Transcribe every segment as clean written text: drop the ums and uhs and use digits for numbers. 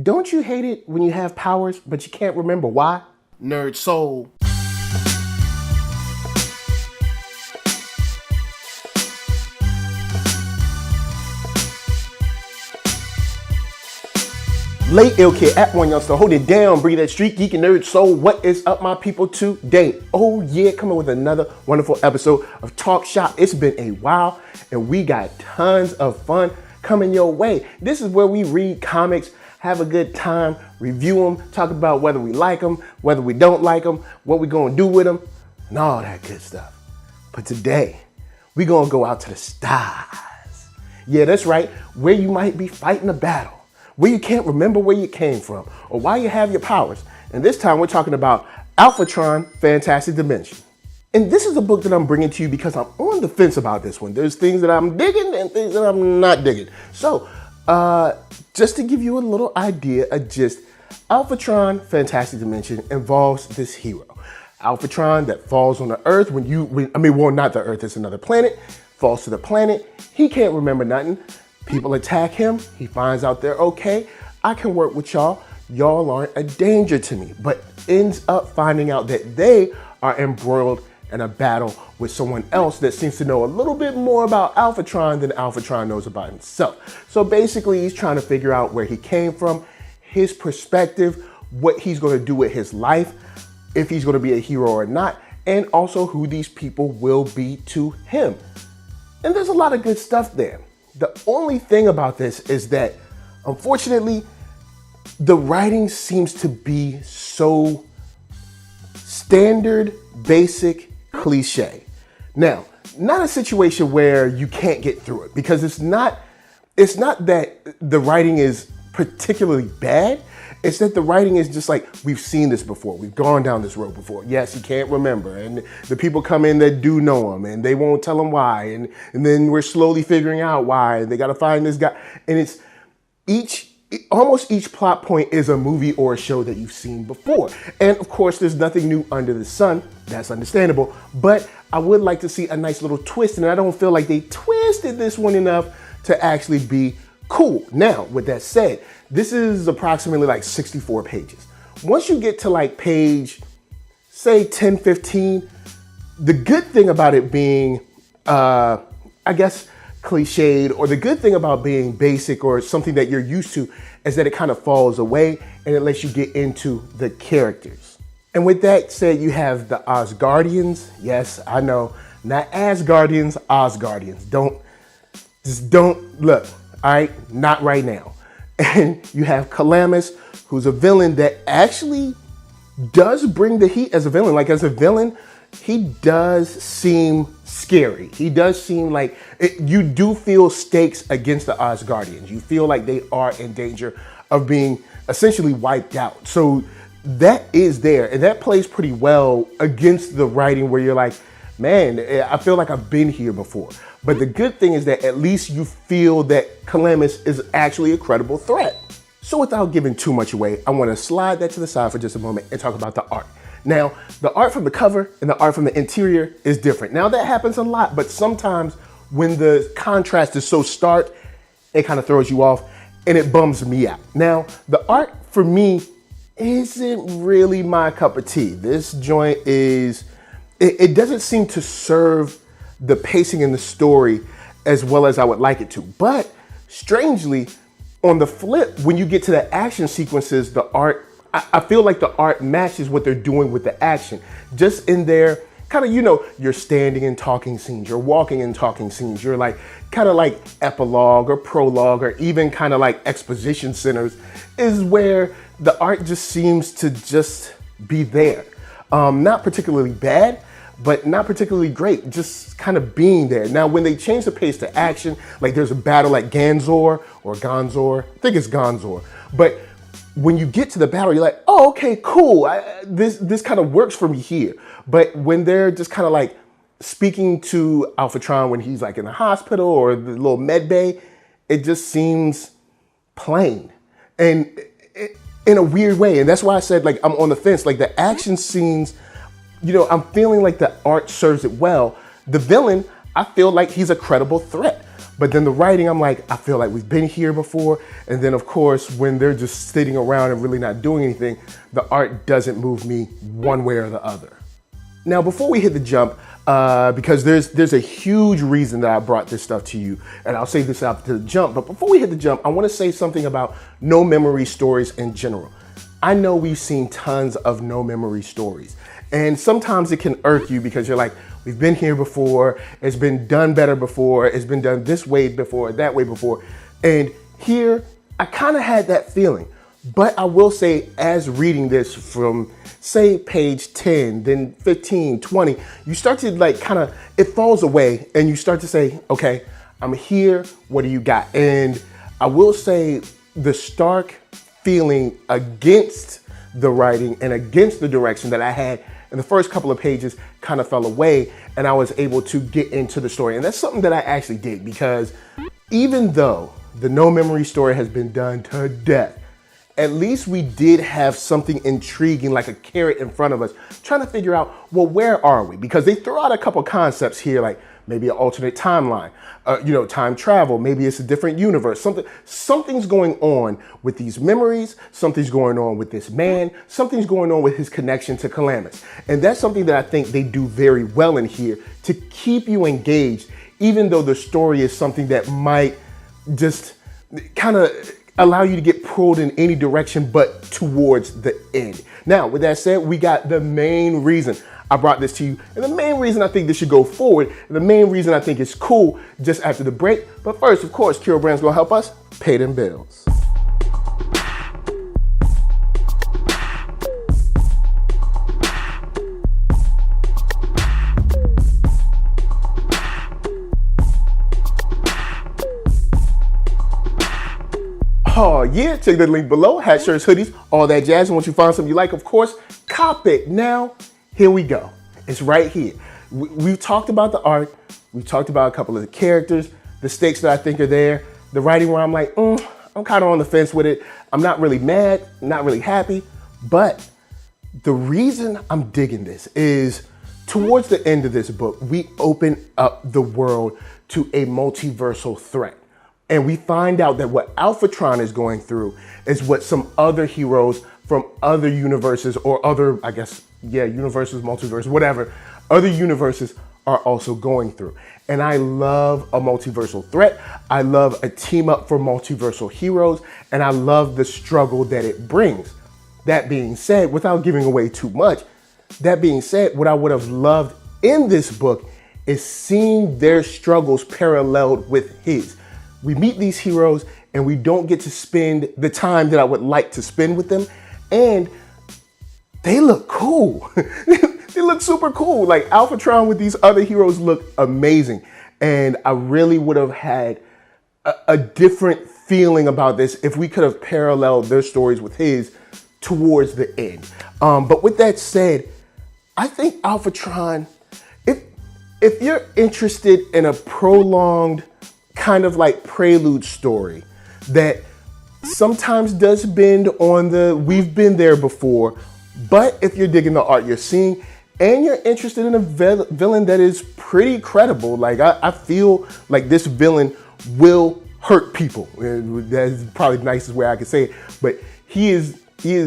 Don't you hate it when you have powers, but you can't remember why? NERDSoul. Late ill kid at OneYoungsta, hold it down, breathe that StreetGeek and NERDSoul. What is up, my people, today? Oh yeah, coming with another wonderful episode of Talk Shop. It's been a while, and we got tons of fun coming your way. This is where we read comics, have a good time, review them, talk about whether we like them, whether we don't like them, what we gonna do with them, and all that good stuff. But today, we gonna go out to the stars. Yeah, that's right, where you might be fighting a battle, where you can't remember where you came from, or why you have your powers. And this time we're talking about Alphatron, Fantastic Dimension. And this is a book that I'm bringing to you because I'm on the fence about this one. There's things that I'm digging and things that I'm not digging. So, just to give you a little idea, a gist, Alphatron, Fantastic Dimension involves this hero. Alphatron that falls on the Earth well, not the Earth, it's another planet, falls to the planet. He can't remember nothing. People attack him. He finds out they're okay. I can work with y'all. Y'all aren't a danger to me, but ends up finding out that they are embroiled in a battle with someone else that seems to know a little bit more about Alphatron than Alphatron knows about himself. So basically, he's trying to figure out where he came from, his perspective, what he's going to do with his life, if he's going to be a hero or not, and also who these people will be to him. And there's a lot of good stuff there. The only thing about this is that, unfortunately, the writing seems to be so standard, basic, cliche. Now, not a situation where you can't get through it, because it's not that the writing is particularly bad. It's that the writing is just like, we've seen this before. We've gone down this road before. Yes, he can't remember. And the people come in that do know him, and they won't tell him why. And then we're slowly figuring out why. They got to find this guy. And it's almost each plot point is a movie or a show that you've seen before. And of course, there's nothing new under the sun. That's understandable. But I would like to see a nice little twist. And I don't feel like they twisted this one enough to actually be cool. Now, with that said, this is approximately like 64 pages. Once you get to like page, say 10, 15, the good thing about it being, I guess, cliched, or the good thing about being basic or something that you're used to, is that it kind of falls away and it lets you get into the characters. And with that said, you have the Asgardians. Yes, I know, not Asgardians, Asgardians. Just don't look. All right, not right now. And you have Calamus, who's a villain that actually does bring the heat as a villain. Like, as a villain, he does seem scary. He does seem like you do feel stakes against the Asgardians. You feel like they are in danger of being essentially wiped out. So that is there, and that plays pretty well against the writing where you're like, man, I feel like I've been here before. But the good thing is that at least you feel that Calamus is actually a credible threat. So without giving too much away, I want to slide that to the side for just a moment and talk about the art. Now, the art from the cover and the art from the interior is different. Now, that happens a lot, but sometimes when the contrast is so stark, it kind of throws you off and it bums me out. Now, the art for me isn't really my cup of tea. This joint is, it doesn't seem to serve the pacing in the story as well as I would like it to. But strangely, on the flip, when you get to the action sequences, the art, I feel like the art matches what they're doing with the action. Just in there, kind of, you're standing in talking scenes, you're walking in talking scenes, you're like, kind of like epilogue or prologue, or even kind of like exposition centers, is where the art just seems to just be there. Not particularly bad, but not particularly great, just kind of being there. Now, when they change the pace to action, like there's a battle at Gonzor, I think it's Gonzor, but when you get to the battle, you're like, oh, okay, cool, this kind of works for me here. But when they're just kind of like speaking to Alphatron when he's like in the hospital or the little med bay, it just seems plain. And in a weird way, and that's why I said, like, I'm on the fence. Like, the action scenes, I'm feeling like the art serves it well. The villain, I feel like he's a credible threat. But then the writing, I'm like, I feel like we've been here before. And then of course, when they're just sitting around and really not doing anything, the art doesn't move me one way or the other. Now, before we hit the jump, because there's a huge reason that I brought this stuff to you, and I'll say this after the jump, but before we hit the jump, I want to say something about no memory stories in general. I know we've seen tons of no memory stories, and sometimes it can irk you because you're like, we've been here before, it's been done better before, it's been done this way before, that way before, and here, I kind of had that feeling. But I will say, as reading this from, say, page 10, then 15, 20, you start to like kind of, it falls away and you start to say, okay, I'm here, what do you got? And I will say the stark feeling against the writing and against the direction that I had in the first couple of pages kind of fell away, and I was able to get into the story. And that's something that I actually did, because even though the no memory story has been done to death, at least we did have something intriguing, like a carrot in front of us, trying to figure out, well, where are we? Because they throw out a couple concepts here, like maybe an alternate timeline, time travel, maybe it's a different universe, something's going on with these memories, something's going on with this man, something's going on with his connection to Calamus. And that's something that I think they do very well in here to keep you engaged, even though the story is something that might just kind of allow you to get pulled in any direction but towards the end. Now, with that said, we got the main reason I brought this to you, and the main reason I think this should go forward, and the main reason I think it's cool just after the break. But first, of course, Kiro Brand's gonna help us pay them bills. Oh yeah, check the link below, hat, shirts, hoodies, all that jazz. And once you find something you like, of course, cop it. Now, here we go. It's right here. We've talked about the art. We've talked about a couple of the characters, the stakes that I think are there, the writing where I'm like, I'm kind of on the fence with it. I'm not really mad, not really happy. But the reason I'm digging this is towards the end of this book, we open up the world to a multiversal threat. And we find out that what Alphatron is going through is what some other heroes from other universes or other, I guess, universes, multiverse, whatever, other universes are also going through. And I love a multiversal threat. I love a team up for multiversal heroes. And I love the struggle that it brings. That being said, without giving away too much, that being said, what I would have loved in this book is seeing their struggles paralleled with his. We meet these heroes and we don't get to spend the time that I would like to spend with them. And they look cool. They look super cool. Like Alphatron with these other heroes look amazing. And I really would have had a different feeling about this if we could have paralleled their stories with his towards the end. But with that said, I think Alphatron, if you're interested in a prolonged kind of like prelude story that sometimes does bend on the we've been there before, but if you're digging the art you're seeing and you're interested in a villain that is pretty credible, like I feel like this villain will hurt people. That's probably the nicest way I could say it, but he is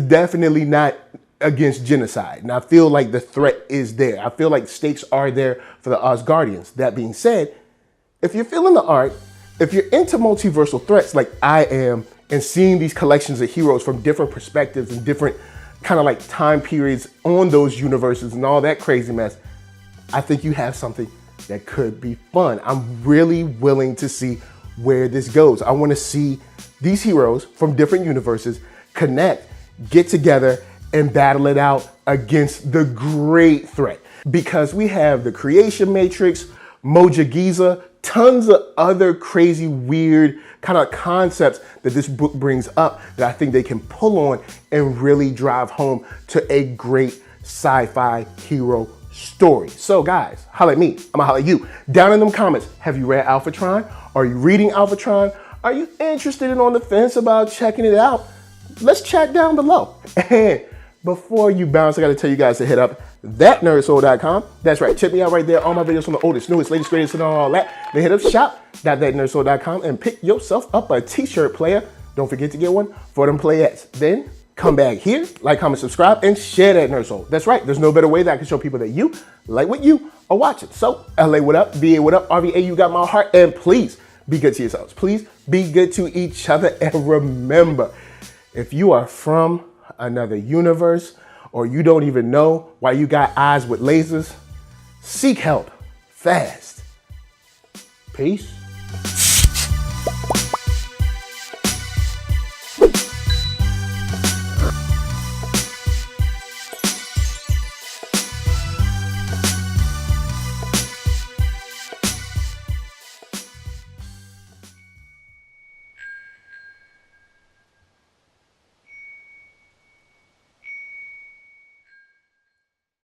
definitely not against genocide. And I feel like the threat is there. I feel like stakes are there for the Asgardians. That being said, if you're feeling the art, if you're into multiversal threats like I am, and seeing these collections of heroes from different perspectives and different kind of like time periods on those universes and all that crazy mess, I think you have something that could be fun. I'm really willing to see where this goes. I want to see these heroes from different universes connect, get together, and battle it out against the great threat. Because we have the Creation Matrix, Moja Giza, tons of other crazy, weird kind of concepts that this book brings up that I think they can pull on and really drive home to a great sci-fi hero story. So guys, holla at me, I'ma holla at you. Down in them comments, have you read Alphatron? Are you reading Alphatron? Are you interested and on the fence about checking it out? Let's chat down below. And before you bounce, I got to tell you guys to hit up ThatNERDSoul.com. That's right. Check me out right there. All my videos from the oldest, newest, latest, greatest, and all that. Then hit up shop.ThatNERDSoul.com and pick yourself up a t-shirt player. Don't forget to get one for them playettes. Then come back here, like, comment, subscribe, and share that Nerd Soul. That's right. There's no better way that I can show people that you like what you are watching. So, LA, what up? VA, what up? RVA, you got my heart. And please be good to yourselves. Please be good to each other. And remember, if you are from another universe or you don't even know why you got eyes with lasers, seek help fast. Peace.